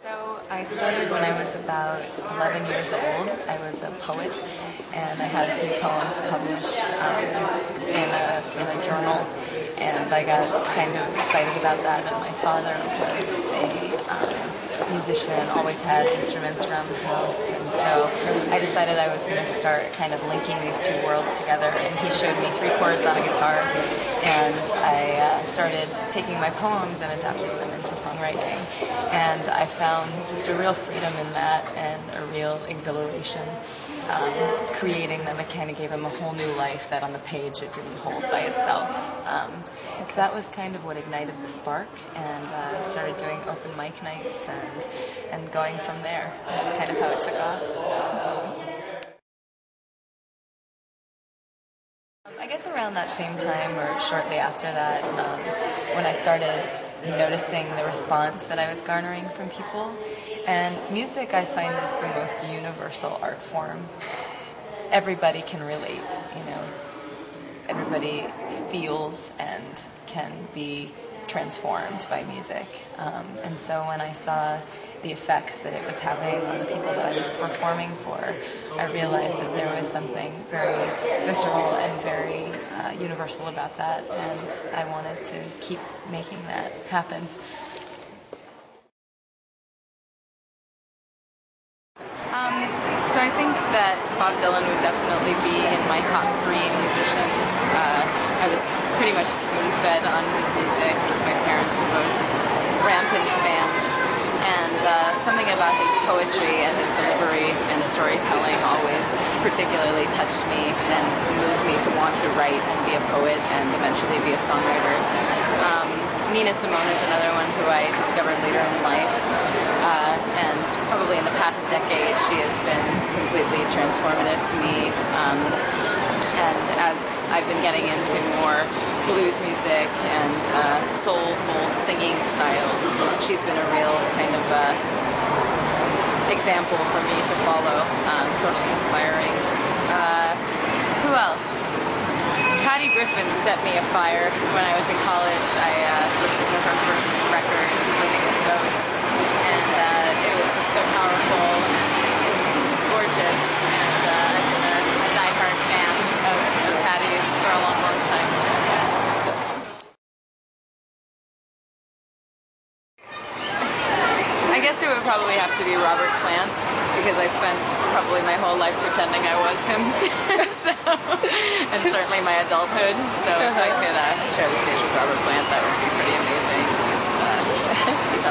So I started when I was about 11 years old. I was a poet, and I had a few poems published in a journal, and I got kind of excited about that. And my father was a musician, always had instruments around the house, and so I decided I was going to start kind of linking these two worlds together. And he showed me 3 chords on a guitar, and I started taking my poems and adapting them into songwriting. And I found just a real freedom in that and a real exhilaration. Creating them, it kind of gave them a whole new life that on the page it didn't hold by itself. So that was kind of what ignited the spark, and started doing open mic nights and going from there. And that's kind of how it took off. I guess around that same time or shortly after that, when I started noticing the response that I was garnering from people. And music, I find, is the most universal art form. Everybody can relate, you know. Everybody feels and can be transformed by music. And so when I saw the effects that it was having on the people that I was performing for, I realized that there was something very visceral and very universal about that, and I wanted to keep making that happen. So I think that Bob Dylan would definitely be in my top 3 musicians. I was pretty much spoon-fed on his music. My parents were both rampant fans, and something about his poetry and his delivery and storytelling always particularly touched me and moved me to want to write and be a poet and eventually be a songwriter. Nina Simone is another one who I discovered later in life, and probably in the past decade she has been completely transformative to me. And as I've been getting into more blues music and soulful singing styles, she's been a real kind of example for me to follow, totally inspiring. Who else? Patty Griffin set me afire when I was in college. I listened to her first record, Living with Ghosts, and it was just so powerful and gorgeous, and I've been a diehard fan of Patty's for a long, long time. I guess it would probably have to be Robert Plant, because I spent probably my whole life pretending I was him, and certainly my adulthood. So if I could share the stage with Robert Plant, that would be pretty amazing. He's